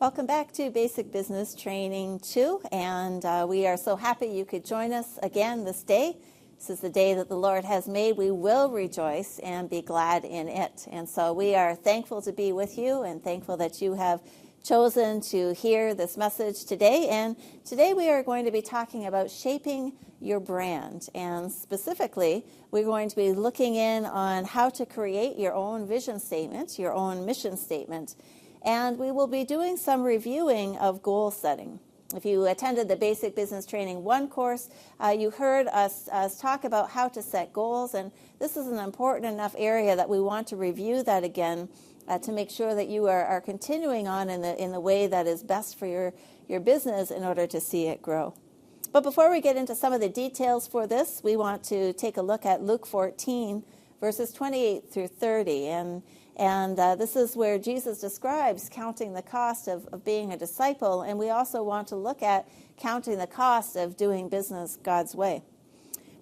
Welcome back to Basic Business Training 2, and we are so happy you could join us again this day. This is the day that the Lord has made. We will rejoice and be glad in it. And so we are thankful to be with you and thankful that you have chosen to hear this message today. And today we are going to be talking about shaping your brand. And specifically, we're going to be looking in on how to create your own vision statement, your own mission statement. And we will be doing some reviewing of goal setting. If you attended the Basic Business Training 1 course, you heard us talk about how to set goals, and this is an important enough area that we want to review that again to make sure that you are continuing on in the way that is best for your business in order to see it grow. But before we get into some of the details for this, we want to take a look at Luke 14, verses 28 through 30, and this is where Jesus describes counting the cost of being a disciple, and we also want to look at counting the cost of doing business God's way.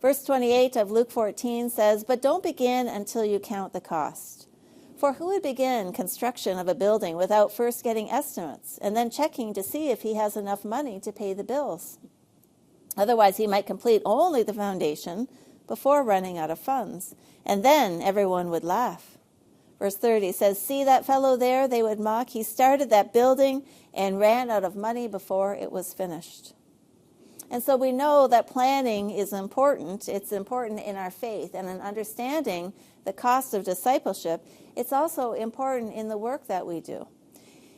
Verse 28 of Luke 14 says, "But don't begin until you count the cost. For who would begin construction of a building without first getting estimates and then checking to see if he has enough money to pay the bills? Otherwise, he might complete only the foundation before running out of funds, and then everyone would laugh." Verse 30 says, "See that fellow there, they would mock. He started that building and ran out of money before it was finished." And so we know that planning is important. It's important in our faith and in understanding the cost of discipleship. It's also important in the work that we do.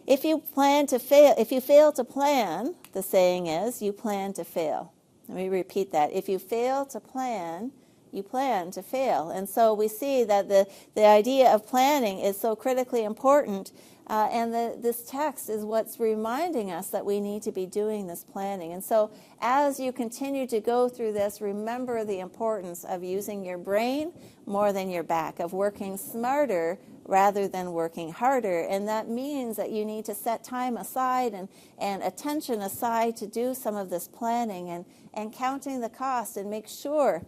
If you fail to plan, the saying is, you plan to fail. Let me repeat that. If you fail to plan, you plan to fail. And so we see that the idea of planning is so critically important, and this text is what's reminding us that we need to be doing this planning. And so as you continue to go through this, remember the importance of using your brain more than your back, of working smarter rather than working harder. And that means that you need to set time aside and attention aside to do some of this planning and counting the cost, and make sure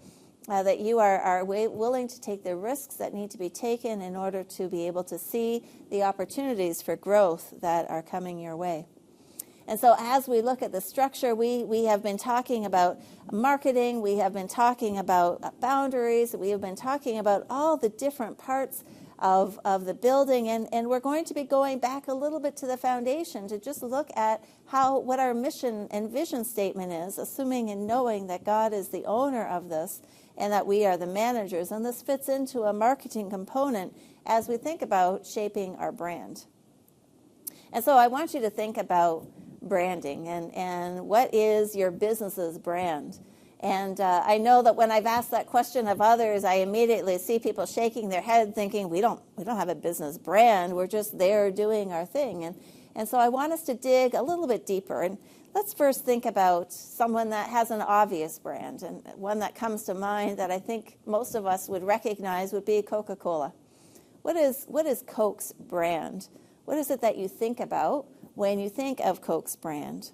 that you are willing to take the risks that need to be taken in order to be able to see the opportunities for growth that are coming your way. And so as we look at the structure, we have been talking about marketing, we have been talking about boundaries, we have been talking about all the different parts of the building, and we're going to be going back a little bit to the foundation to just look at what our mission and vision statement is, assuming and knowing that God is the owner of this and that we are the managers. And this fits into a marketing component as we think about shaping our brand. And so I want you to think about branding and what is your business's brand. And I know that when I've asked that question of others, I immediately see people shaking their head thinking, we don't have a business brand, we're just there doing our thing. And so I want us to dig a little bit deeper. And let's first think about someone that has an obvious brand. And one that comes to mind that I think most of us would recognize would be Coca-Cola. What is Coke's brand? What is it that you think about when you think of Coke's brand?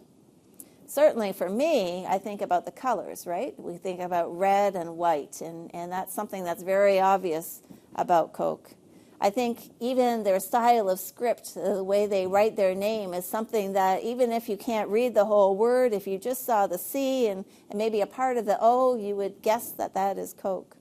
Certainly for me, I think about the colors, right? We think about red and white, and that's something that's very obvious about Coke. I think even their style of script, the way they write their name, is something that even if you can't read the whole word, if you just saw the C and maybe a part of the O, you would guess that that is Coke.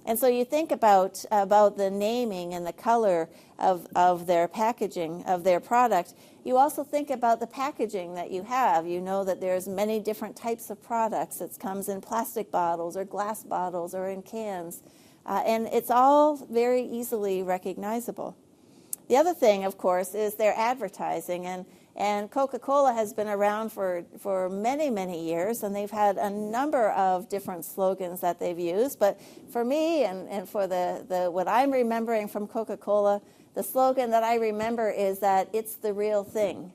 And so you think about the naming and the color of their packaging, of their product. You also think about the packaging that you have. You know that there's many different types of products. It comes in plastic bottles or glass bottles or in cans. And it's all very easily recognizable. The other thing, of course, is their advertising. And Coca-Cola has been around for many, many years, and they've had a number of different slogans that they've used. But for me and for what I'm remembering from Coca-Cola, the slogan that I remember is that it's the real thing.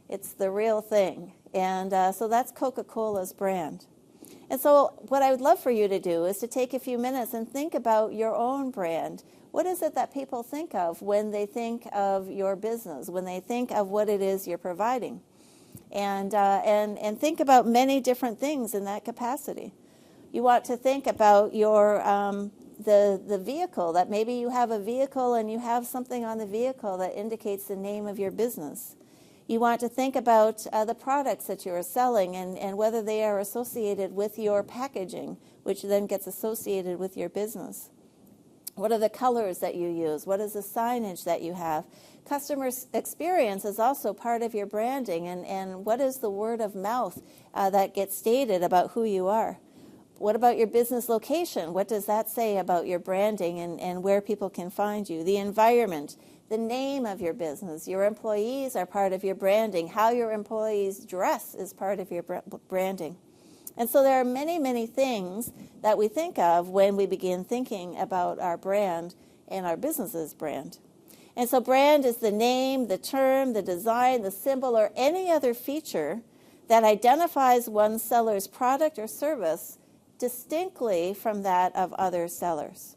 It's the real thing. And so that's Coca-Cola's brand. And so what I would love for you to do is to take a few minutes and think about your own brand. What is it that people think of when they think of your business, when they think of what it is you're providing? And think about many different things in that capacity. You want to think about your the vehicle, that maybe you have a vehicle and you have something on the vehicle that indicates the name of your business. You want to think about the products that you are selling and whether they are associated with your packaging, which then gets associated with your business. What are the colors that you use? What is the signage that you have? Customer experience is also part of your branding, and what is the word of mouth that gets stated about who you are? What about your business location? What does that say about your branding and where people can find you? The environment, the name of your business. Your employees are part of your branding. How your employees dress is part of your branding. And so there are many, many things that we think of when we begin thinking about our brand and our business's brand. And so brand is the name, the term, the design, the symbol, or any other feature that identifies one seller's product or service distinctly from that of other sellers.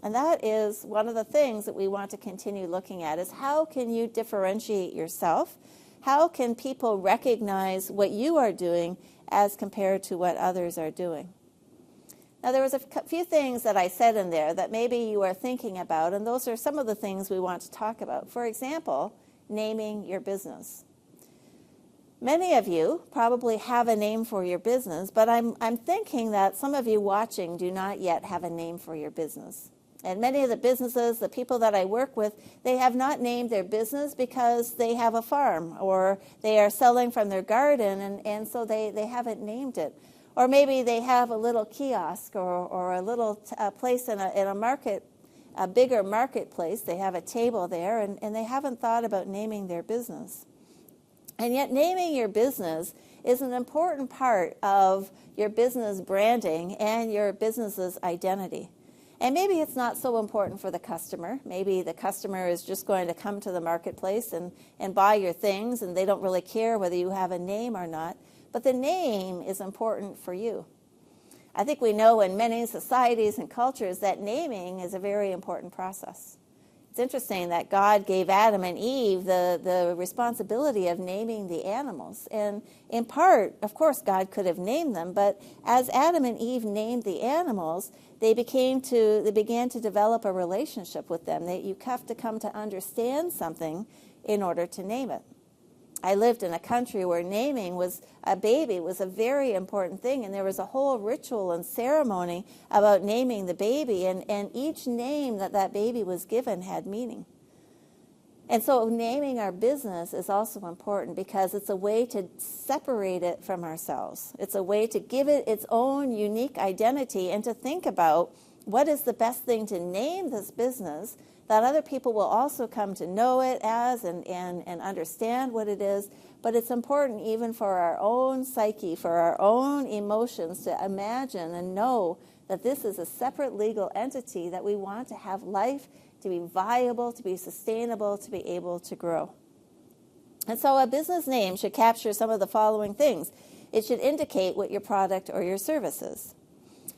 And that is one of the things that we want to continue looking at, is how can you differentiate yourself? How can people recognize what you are doing as compared to what others are doing? Now, there was a few things that I said in there that maybe you are thinking about, and those are some of the things we want to talk about. For example, naming your business. Many of you probably have a name for your business, but I'm thinking that some of you watching do not yet have a name for your business. And many of the businesses, the people that I work with, they have not named their business because they have a farm or they are selling from their garden, and so they haven't named it. Or maybe they have a little kiosk or a little place in a market, a bigger marketplace. They have a table there, and they haven't thought about naming their business. And yet naming your business is an important part of your business branding and your business's identity. And maybe it's not so important for the customer. Maybe the customer is just going to come to the marketplace and buy your things, and they don't really care whether you have a name or not. But the name is important for you. I think we know in many societies and cultures that naming is a very important process. It's interesting that God gave Adam and Eve the responsibility of naming the animals. And in part, of course, God could have named them, but as Adam and Eve named the animals, they began to develop a relationship with them. You have to come to understand something in order to name it. I lived in a country where naming a baby was a very important thing, and there was a whole ritual and ceremony about naming the baby, and each name that baby was given had meaning. And so naming our business is also important because it's a way to separate it from ourselves. It's a way to give it its own unique identity and to think about what is the best thing to name this business that other people will also come to know it as and understand what it is. But it's important even for our own psyche, for our own emotions, to imagine and know that this is a separate legal entity that we want to have life, to be viable, to be sustainable, to be able to grow. And so a business name should capture some of the following things. It should indicate what your product or your service is.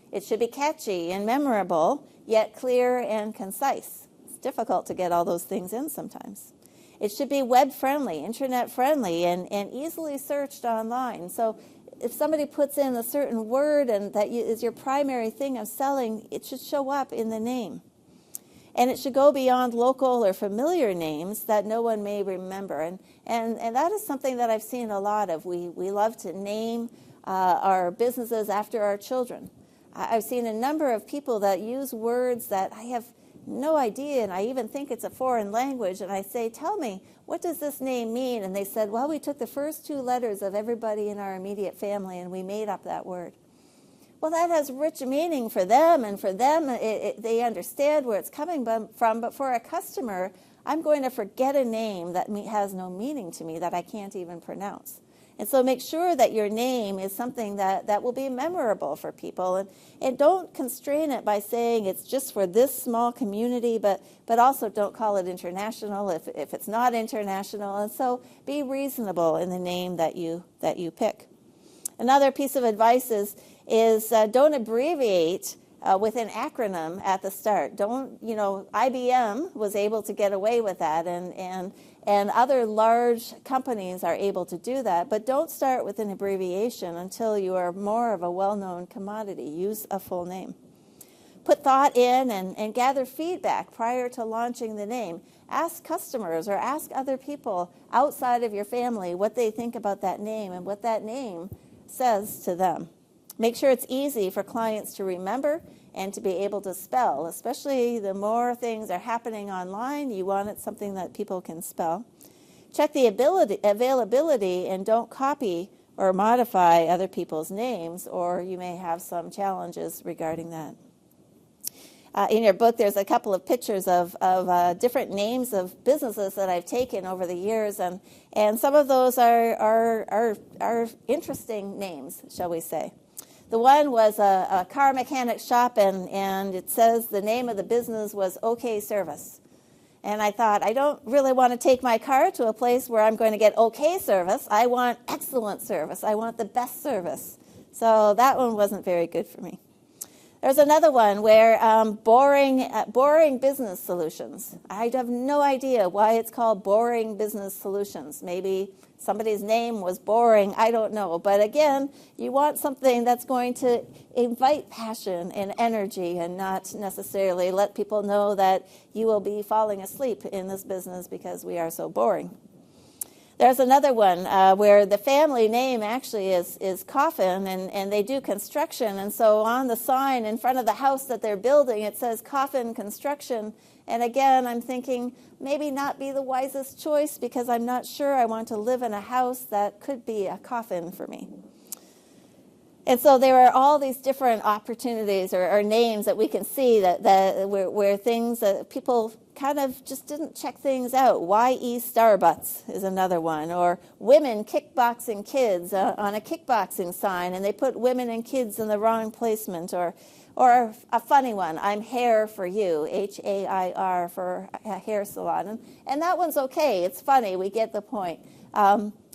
It should be catchy and memorable, yet clear and concise. Difficult to get all those things in sometimes. It should be web-friendly, internet-friendly, and easily searched online. So if somebody puts in a certain word and that is your primary thing of selling, it should show up in the name. And it should go beyond local or familiar names that no one may remember. And that is something that I've seen a lot of. We love to name our businesses after our children. I've seen a number of people that use words that I have no idea, and I even think it's a foreign language, and I say, tell me, what does this name mean? And they said, well, we took the first 2 letters of everybody in our immediate family, and we made up that word. Well, that has rich meaning for them, and for them, they understand where it's coming from, but for a customer, I'm going to forget a name that has no meaning to me, that I can't even pronounce. And so make sure that your name is something that will be memorable for people. And don't constrain it by saying it's just for this small community, but also don't call it international if it's not international. And so be reasonable in the name that you pick. Another piece of advice is don't abbreviate with an acronym at the start. IBM was able to get away with that, and other large companies are able to do that, but don't start with an abbreviation until you are more of a well-known commodity. Use a full name. put thought in and gather feedback prior to launching the name. Ask customers or ask other people outside of your family what they think about that name and what that name says to them. Make sure it's easy for clients to remember and to be able to spell, especially the more things are happening online, you want it something that people can spell. Check the availability and don't copy or modify other people's names, or you may have some challenges regarding that. In your book, there's a couple of pictures of different names of businesses that I've taken over the years, and some of those are interesting names, shall we say. The one was a car mechanic shop, and it says the name of the business was OK Service. And I thought, I don't really want to take my car to a place where I'm going to get okay service. I want excellent service. I want the best service. So that one wasn't very good for me. There's another one where boring business solutions. I have no idea why it's called boring business solutions. Maybe somebody's name was boring. I don't know. But again, you want something that's going to invite passion and energy and not necessarily let people know that you will be falling asleep in this business because we are so boring. There's another one where the family name actually is Coffin, and they do construction. And so on the sign in front of the house that they're building, it says Coffin Construction. And again, I'm thinking maybe not be the wisest choice because I'm not sure I want to live in a house that could be a coffin for me. And so there are all these different opportunities or names that we can see that where things that people kind of just didn't check things out. Y.E. Starbutts is another one. Or women kickboxing kids on a kickboxing sign, and they put women and kids in the wrong placement. Or a funny one, I'm Hair for You, H-A-I-R for a hair salon. And that one's okay. It's funny. We get the point.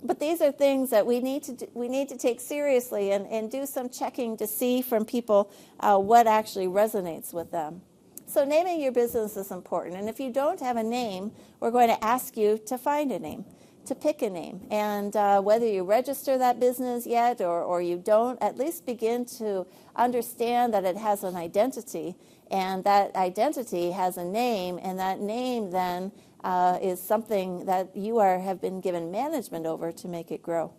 But these are things that we need to take seriously and do some checking to see from people what actually resonates with them. So naming your business is important. And if you don't have a name, we're going to ask you to find a name, to pick a name. And whether you register that business yet or you don't, at least begin to understand that it has an identity. And that identity has a name, and that name then is something that you have been given management over to make it grow.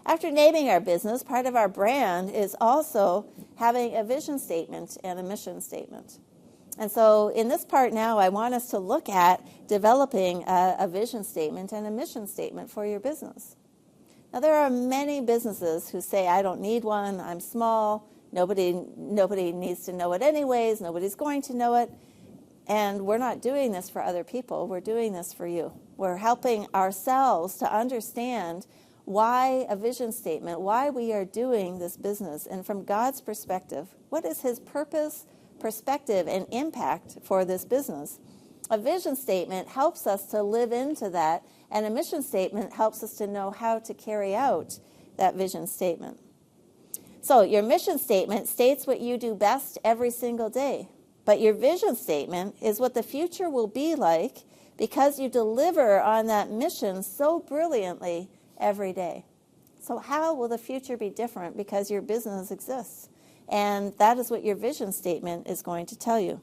After naming our business, part of our brand is also having a vision statement and a mission statement. And so in this part now, I want us to look at developing a vision statement and a mission statement for your business. Now, there are many businesses who say, I don't need one, I'm small, nobody needs to know it anyways, nobody's going to know it. And we're not doing this for other people, we're doing this for you. We're helping ourselves to understand why a vision statement, why we are doing this business, and from God's perspective, what is his purpose, perspective, and impact for this business. A vision statement helps us to live into that, and a mission statement helps us to know how to carry out that vision statement. So your mission statement states what you do best every single day, but your vision statement is what the future will be like because you deliver on that mission so brilliantly every day. So how will the future be different because your business exists? And that is what your vision statement is going to tell you.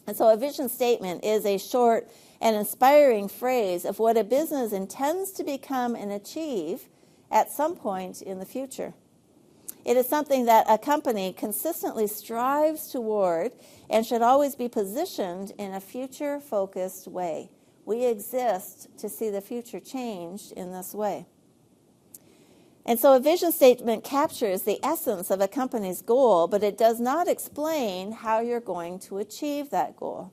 And so a vision statement is a short and inspiring phrase of what a business intends to become and achieve at some point in the future. It is something that a company consistently strives toward and should always be positioned in a future-focused way. We exist to see the future changed in this way. And so a vision statement captures the essence of a company's goal, but it does not explain how you're going to achieve that goal.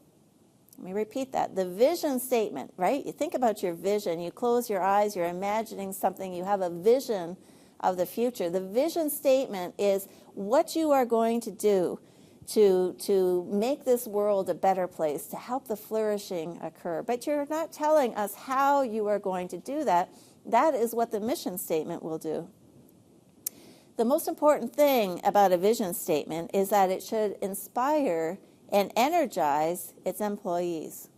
Let me repeat that. The vision statement, right? You think about your vision. You close your eyes. You're imagining something. You have a vision of the future. The vision statement is what you are going to do to make this world a better place, to help the flourishing occur. But you're not telling us how you are going to do that. That is what the mission statement will do. The most important thing about a vision statement is that it should inspire and energize its employees,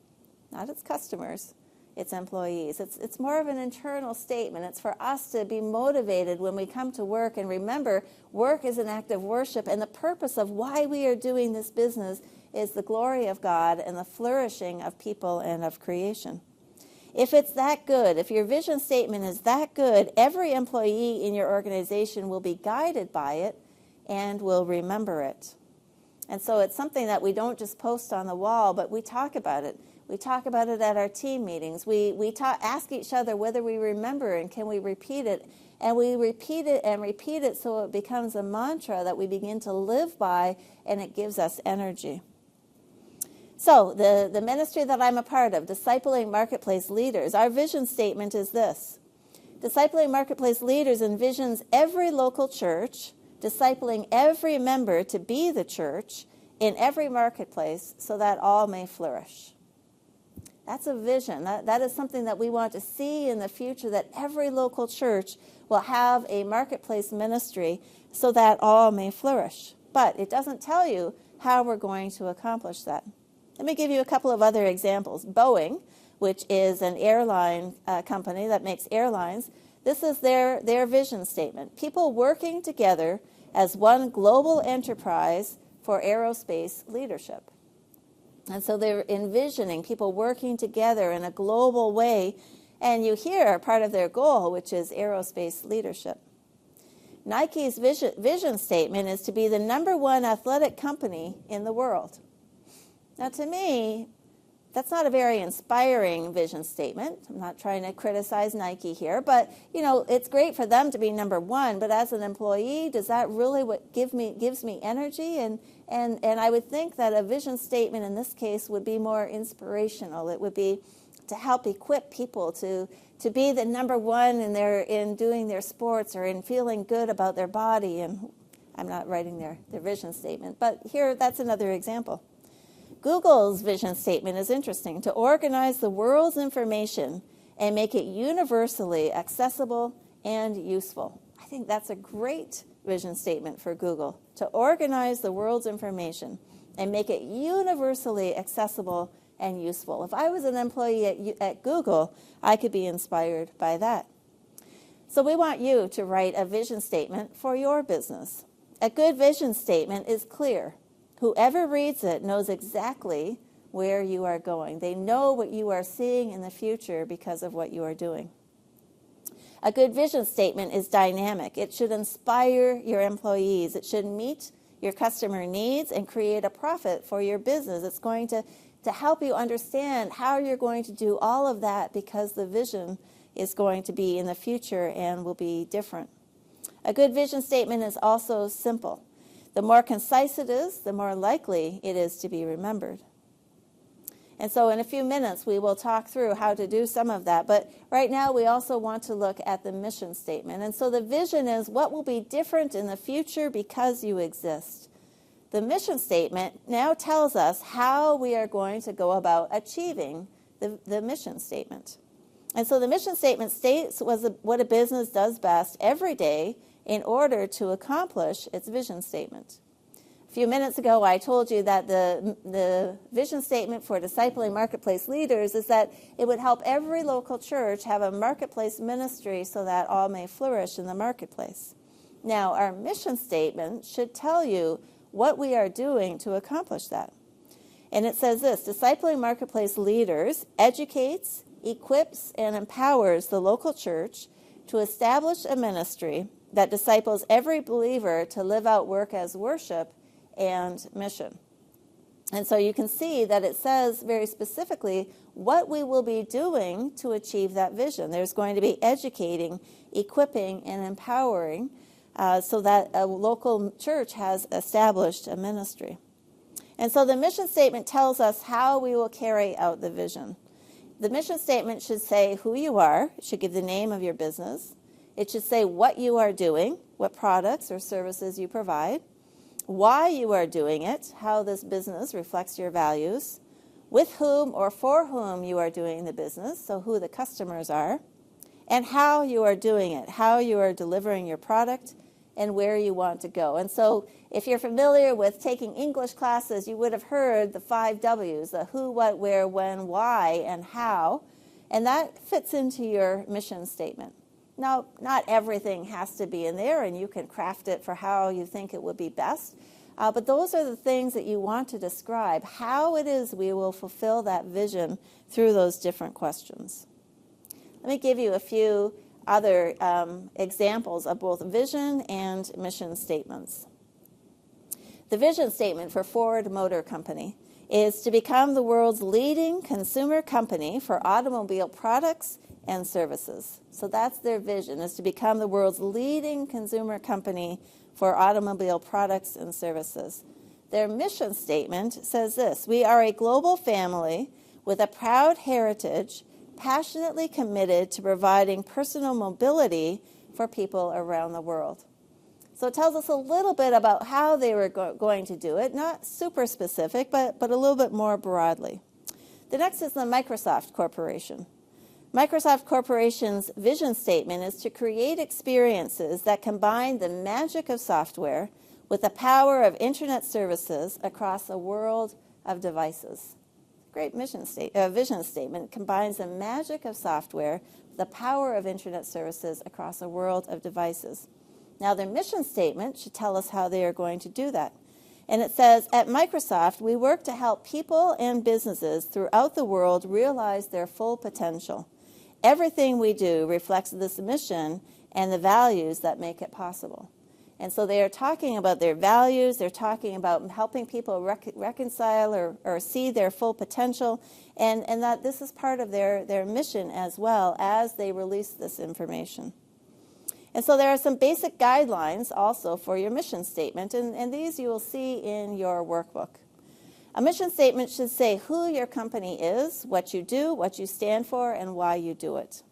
not its customers. its employees. It's more of an internal statement. It's for us to be motivated when we come to work and remember work is an act of worship, and the purpose of why we are doing this business is the glory of God and the flourishing of people and of creation. If it's that good, if your vision statement is that good, every employee in your organization will be guided by it and will remember it. And so it's something that we don't just post on the wall, but we talk about it. We talk about it at our team meetings. We ask each other whether we remember and can we repeat it. And we repeat it and repeat it so it becomes a mantra that we begin to live by, and it gives us energy. So the ministry that I'm a part of, Discipling Marketplace Leaders, our vision statement is this. Discipling Marketplace Leaders envisions every local church discipling every member to be the church in every marketplace so that all may flourish. That's a vision. That is something that we want to see in the future, that every local church will have a marketplace ministry so that all may flourish. But it doesn't tell you how we're going to accomplish that. Let me give you a couple of other examples. Boeing, which is an airline company that makes airlines, this is their vision statement. People working together as one global enterprise for aerospace leadership. And so they're envisioning people working together in a global way, and you hear part of their goal, which is aerospace leadership. Nike's vision statement is to be the #1 athletic company in the world. Now, to me, that's not a very inspiring vision statement. I'm not trying to criticize Nike here, but it's great for them to be #1. But as an employee, does that really what gives me energy? And I would think that a vision statement in this case would be more inspirational. It would be to help equip people to be the #1 in doing their sports or in feeling good about their body. And I'm not writing their vision statement, but here that's another example. Google's vision statement is interesting: to organize the world's information and make it universally accessible and useful. I think that's a great vision statement for Google, to organize the world's information and make it universally accessible and useful. If I was an employee at Google, I could be inspired by that. So we want you to write a vision statement for your business. A good vision statement is clear. Whoever reads it knows exactly where you are going. They know what you are seeing in the future because of what you are doing. A good vision statement is dynamic. It should inspire your employees. It should meet your customer needs and create a profit for your business. It's going to help you understand how you're going to do all of that, because the vision is going to be in the future and will be different. A good vision statement is also simple. The more concise it is, the more likely it is to be remembered. And so in a few minutes, we will talk through how to do some of that. But right now, we also want to look at the mission statement. And so the vision is what will be different in the future because you exist. The mission statement now tells us how we are going to go about achieving the mission statement. And so the mission statement states what a business does best every day in order to accomplish its vision statement. A few minutes ago, I told you that the vision statement for Discipling Marketplace Leaders is that it would help every local church have a marketplace ministry so that all may flourish in the marketplace. Now, our mission statement should tell you what we are doing to accomplish that. And it says this: Discipling Marketplace Leaders educates, equips, and empowers the local church to establish a ministry that disciples every believer to live out work as worship and mission. And so you can see that it says very specifically what we will be doing to achieve that vision. There's going to be educating, equipping, and empowering so that a local church has established a ministry. And so the mission statement tells us how we will carry out the vision. The mission statement should say who you are. It should give the name of your business. It should say what you are doing, what products or services you provide, why you are doing it, how this business reflects your values, with whom or for whom you are doing the business, so who the customers are, and how you are doing it, how you are delivering your product, and where you want to go. And so if you're familiar with taking English classes, you would have heard the 5 W's, the who, what, where, when, why, and how. And that fits into your mission statement. Now, not everything has to be in there, and you can craft it for how you think it would be best. But those are the things that you want to describe, how it is we will fulfill that vision through those different questions. Let me give you a few other examples of both vision and mission statements. The vision statement for Ford Motor Company is to become the world's leading consumer company for automobile products and services. So that's their vision, is to become the world's leading consumer company for automobile products and services. Their mission statement says this: we are a global family with a proud heritage, passionately committed to providing personal mobility for people around the world. So it tells us a little bit about how they were going to do it, not super specific, but a little bit more broadly. The next is the Microsoft Corporation. Microsoft Corporation's vision statement is to create experiences that combine the magic of software with the power of internet services across a world of devices. Great vision statement combines the magic of software with the power of internet services across a world of devices. Now, their mission statement should tell us how they are going to do that. And it says, at Microsoft, we work to help people and businesses throughout the world realize their full potential. Everything we do reflects this mission and the values that make it possible. And so they are talking about their values. They're talking about helping people reconcile or see their full potential, and that this is part of their mission as well as they release this information. And so there are some basic guidelines also for your mission statement, and these you will see in your workbook. A mission statement should say who your company is, what you do, what you stand for, and why you do it.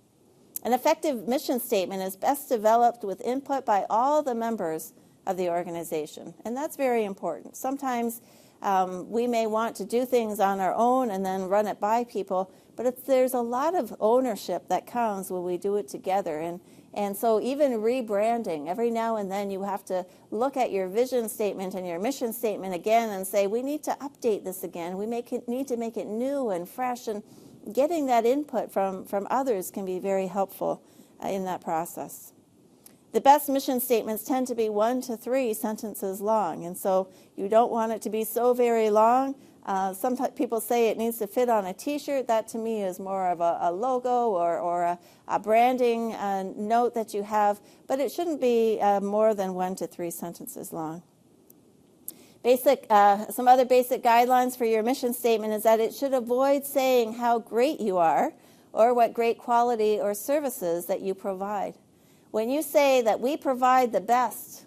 An effective mission statement is best developed with input by all the members of the organization, and that's very important. Sometimes we may want to do things on our own and then run it by people, but there's a lot of ownership that comes when we do it together. And so even rebranding, every now and then you have to look at your vision statement and your mission statement again and say, we need to update this again. We need to make it new and fresh, and getting that input from others can be very helpful in that process. The best mission statements tend to be 1 to 3 sentences long, and so you don't want it to be so very long. Some people say it needs to fit on a T-shirt. That to me is more of a logo or a branding note that you have, but it shouldn't be more than 1 to 3 sentences long. Some other basic guidelines for your mission statement is that it should avoid saying how great you are or what great quality or services that you provide. When you say that we provide the best, ...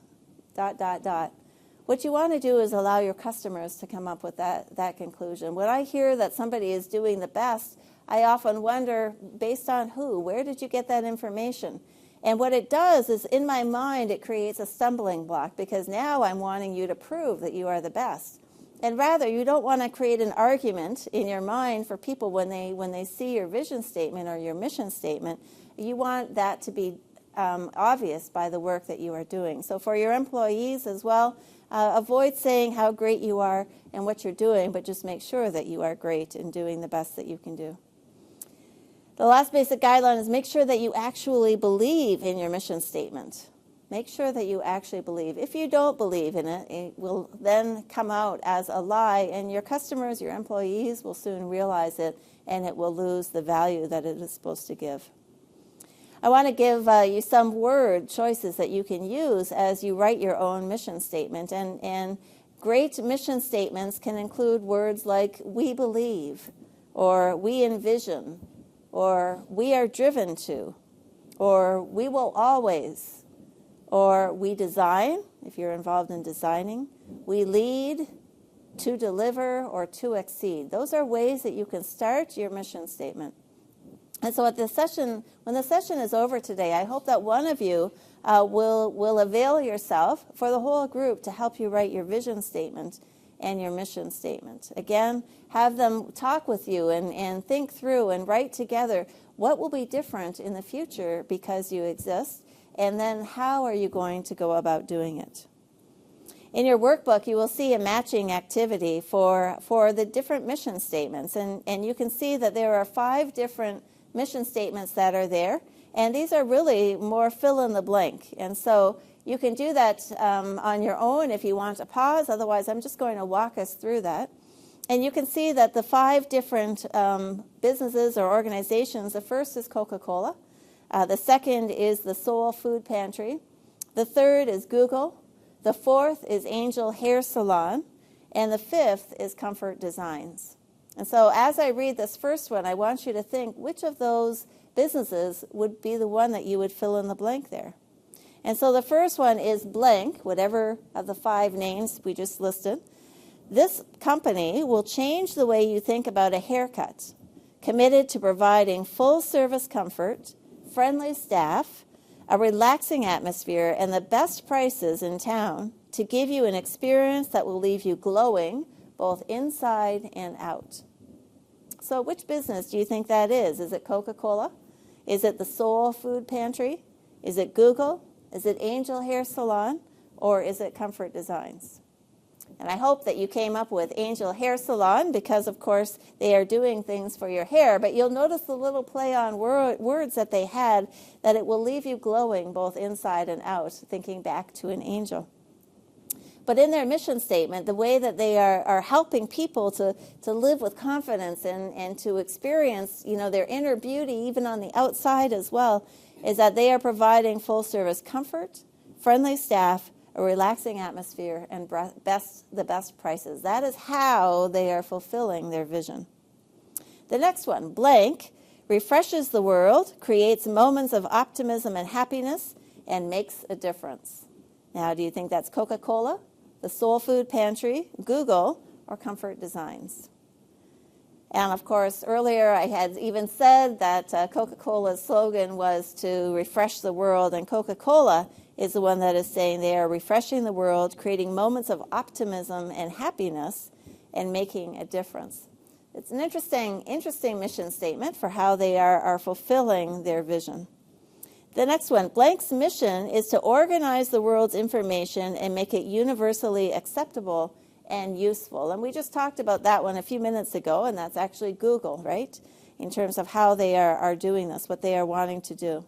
what you want to do is allow your customers to come up with that conclusion. When I hear that somebody is doing the best, I often wonder, based on who? Where did you get that information? And what it does is, in my mind, it creates a stumbling block, because now I'm wanting you to prove that you are the best. And rather, you don't want to create an argument in your mind for people when they see your vision statement or your mission statement. You want that to be obvious by the work that you are doing. So for your employees as well, avoid saying how great you are and what you're doing, but just make sure that you are great in doing the best that you can do. The last basic guideline is make sure that you actually believe in your mission statement. Make sure that you actually believe. If you don't believe in it, it will then come out as a lie, and your customers, your employees will soon realize it, and it will lose the value that it is supposed to give. I want to give you some word choices that you can use as you write your own mission statement. And great mission statements can include words like we believe, or we envision, or we are driven to, or we will always, or we design, if you're involved in designing, we lead, to deliver, or to exceed. Those are ways that you can start your mission statement. And so when the session is over today, I hope that one of you will avail yourself for the whole group to help you write your vision statement and your mission statement. Again, have them talk with you and think through and write together what will be different in the future because you exist, and then how are you going to go about doing it. In your workbook, you will see a matching activity for the different mission statements, and you can see that there are 5 different mission statements that are there. And these are really more fill in the blank. And so you can do that on your own if you want to pause. Otherwise, I'm just going to walk us through that. And you can see that the 5 different businesses or organizations, the first is Coca-Cola. The second is the Soul Food Pantry. The third is Google. The fourth is Angel Hair Salon. And the fifth is Comfort Designs. And so as I read this first one, I want you to think which of those businesses would be the one that you would fill in the blank there. And so the first one is blank, whatever of the 5 names we just listed. This company will change the way you think about a haircut, committed to providing full-service comfort, friendly staff, a relaxing atmosphere, and the best prices in town to give you an experience that will leave you glowing both inside and out. So which business do you think that is? Is it Coca-Cola? Is it the Soul Food Pantry? Is it Google? Is it Angel Hair Salon? Or is it Comfort Designs? And I hope that you came up with Angel Hair Salon because, of course, they are doing things for your hair. But you'll notice the little play on words that they had, that it will leave you glowing both inside and out, thinking back to an angel. But in their mission statement, the way that they are helping people to live with confidence and to experience, their inner beauty, even on the outside as well, is that they are providing full-service comfort, friendly staff, a relaxing atmosphere, and the best prices. That is how they are fulfilling their vision. The next one, blank, refreshes the world, creates moments of optimism and happiness, and makes a difference. Now, do you think that's Coca-Cola, the Soul Food Pantry, Google, or Comfort Designs? And of course, earlier I had even said that Coca-Cola's slogan was to refresh the world, and Coca-Cola is the one that is saying they are refreshing the world, creating moments of optimism and happiness, and making a difference. It's an interesting mission statement for how they are fulfilling their vision. The next one, blank's mission is to organize the world's information and make it universally acceptable and useful. And we just talked about that one a few minutes ago, and that's actually Google, right? In terms of how they are doing this, what they are wanting to do.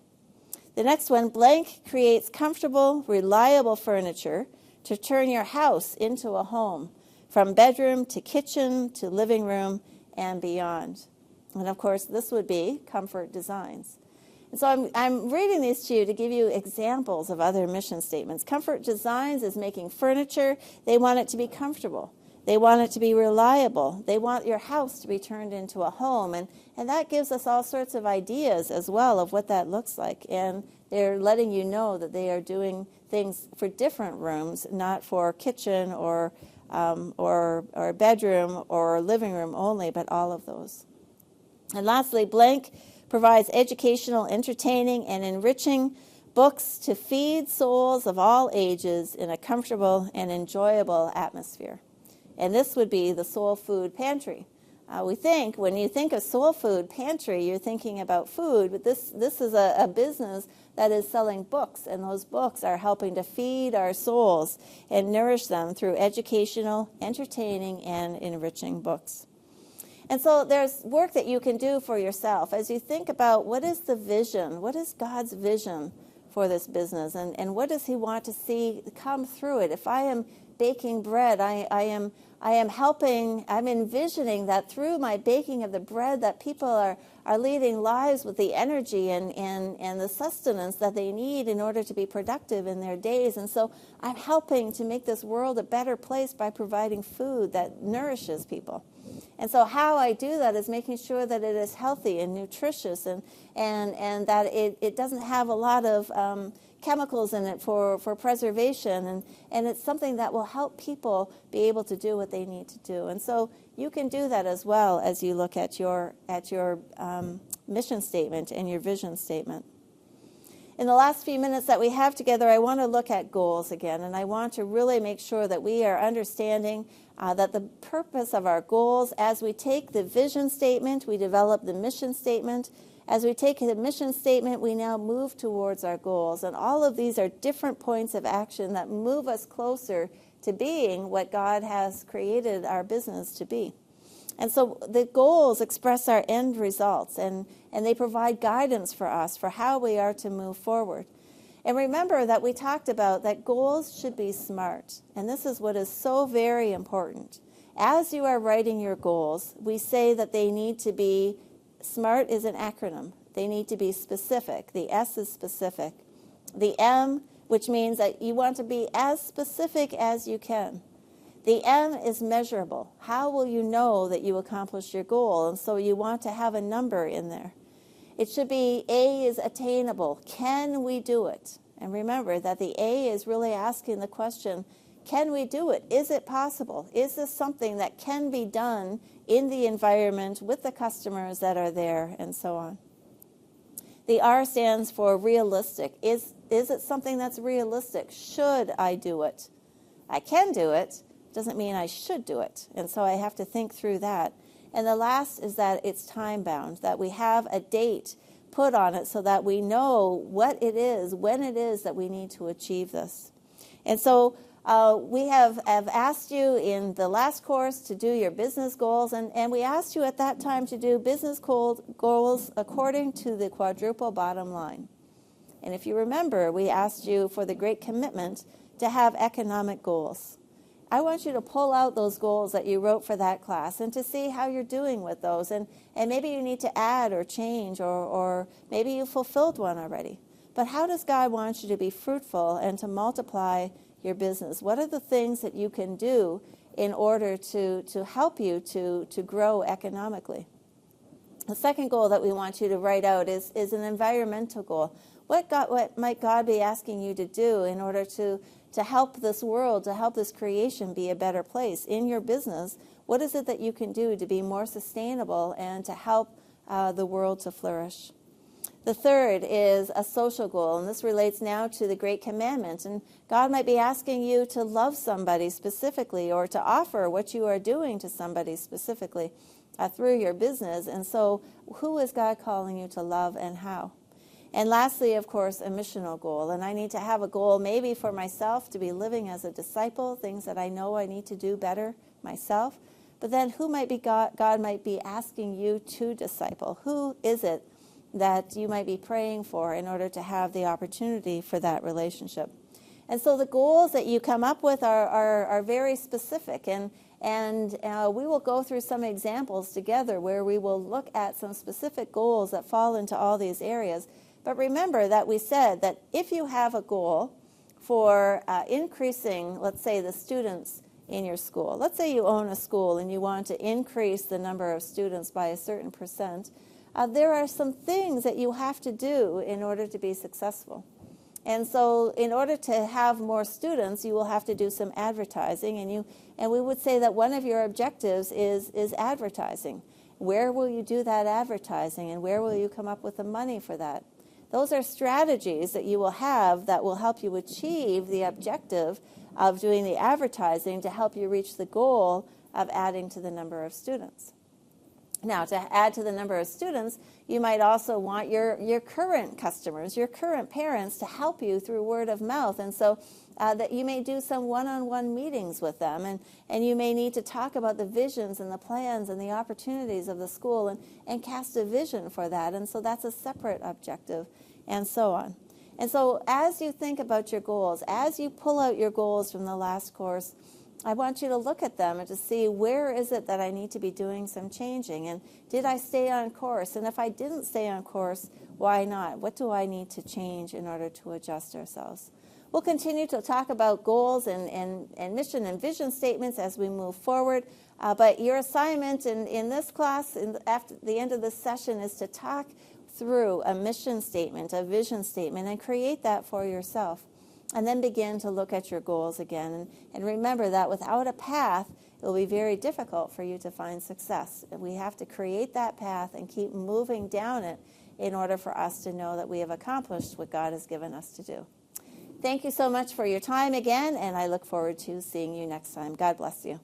The next one, blank creates comfortable, reliable furniture to turn your house into a home, from bedroom to kitchen to living room and beyond. And of course, this would be Comfort Designs. And so I'm reading these to you to give you examples of other mission statements. Comfort Designs is making furniture. They want it to be comfortable. They want it to be reliable. They want your house to be turned into a home. And that gives us all sorts of ideas as well of what that looks like. And they're letting you know that they are doing things for different rooms, not for kitchen or bedroom or living room only, but all of those. And lastly, blank provides educational, entertaining, and enriching books to feed souls of all ages in a comfortable and enjoyable atmosphere. And this would be the Soul Food Pantry. When you think of Soul Food Pantry, you're thinking about food, but this is a business that is selling books, and those books are helping to feed our souls and nourish them through educational, entertaining, and enriching books. And so there's work that you can do for yourself as you think about what is the vision, what is God's vision for this business, and what does he want to see come through it. If I am baking bread, I'm envisioning that through my baking of the bread that people are leading lives with the energy and the sustenance that they need in order to be productive in their days. And so I'm helping to make this world a better place by providing food that nourishes people. And so how I do that is making sure that it is healthy and nutritious and that it doesn't have a lot of chemicals in it for preservation, and it's something that will help people be able to do what they need to do. And so you can do that as well as you look at your mission statement and your vision statement. In the last few minutes that we have together, I want to look at goals again, and I want to really make sure that we are understanding that the purpose of our goals, as we take the vision statement, we develop the mission statement. As we take the mission statement, we now move towards our goals. And all of these are different points of action that move us closer to being what God has created our business to be. And so the goals express our end results, and they provide guidance for us for how we are to move forward. And remember that we talked about that goals should be SMART, and this is what is so very important. As you are writing your goals, we say that they need to be, SMART is an acronym. They need to be specific. The S is specific. The M, which means that you want to be as specific as you can. The M is measurable. How will you know that you accomplished your goal? And so you want to have a number in there. It should be, A is attainable. Can we do it? And remember that the A is really asking the question, can we do it? Is it possible? Is this something that can be done in the environment with the customers that are there, and so on? The R stands for realistic. Is it something that's realistic? Should I do it? I can do it. Doesn't mean I should do it. And so I have to think through that. And the last is that it's time bound, that we have a date put on it so that we know what it is, when it is that we need to achieve this. And so we have asked you in the last course to do your business goals, and we asked you at that time to do business goals according to the quadruple bottom line. And if you remember, we asked you for the great commitment to have economic goals. I want you to pull out those goals that you wrote for that class and to see how you're doing with those. And maybe you need to add or change, or maybe you fulfilled one already. But how does God want you to be fruitful and to multiply your business? What are the things that you can do in order to help you to grow economically? The second goal that we want you to write out is an environmental goal. What might God be asking you to do in order to help this world, to help this creation be a better place in your business? What is it that you can do to be more sustainable and to help the world to flourish? The third is a social goal, and this relates now to the Great Commandment. And God might be asking you to love somebody specifically, or to offer what you are doing to somebody specifically through your business. And so who is God calling you to love, and how? And lastly, of course, a missional goal. And I need to have a goal maybe for myself to be living as a disciple, things that I know I need to do better myself. But then who might be God might be asking you to disciple? Who is it that you might be praying for in order to have the opportunity for that relationship? And so the goals that you come up with are very specific. And we will go through some examples together where we will look at some specific goals that fall into all these areas. But remember that we said that if you have a goal for increasing, let's say, the students in your school. Let's say you own a school and you want to increase the number of students by a certain percent. There are some things that you have to do in order to be successful. And so in order to have more students, you will have to do some advertising. And we would say that one of your objectives is advertising. Where will you do that advertising, and where will you come up with the money for that? Those are strategies that you will have that will help you achieve the objective of doing the advertising to help you reach the goal of adding to the number of students. Now, to add to the number of students, you might also want your current customers, your current parents, to help you through word of mouth. And so that you may do some one-on-one meetings with them, and you may need to talk about the visions and the plans and the opportunities of the school and cast a vision for that. And so that's a separate objective, and so on. And so as you think about your goals, as you pull out your goals from the last course, I want you to look at them and to see, where is it that I need to be doing some changing? And did I stay on course? And if I didn't stay on course, why not? What do I need to change in order to adjust ourselves? We'll continue to talk about goals and mission and vision statements as we move forward. But your assignment in this class, after the end of this session, is to talk through a mission statement, a vision statement, and create that for yourself. And then begin to look at your goals again. And remember that without a path, it will be very difficult for you to find success. We have to create that path and keep moving down it in order for us to know that we have accomplished what God has given us to do. Thank you so much for your time again, and I look forward to seeing you next time. God bless you.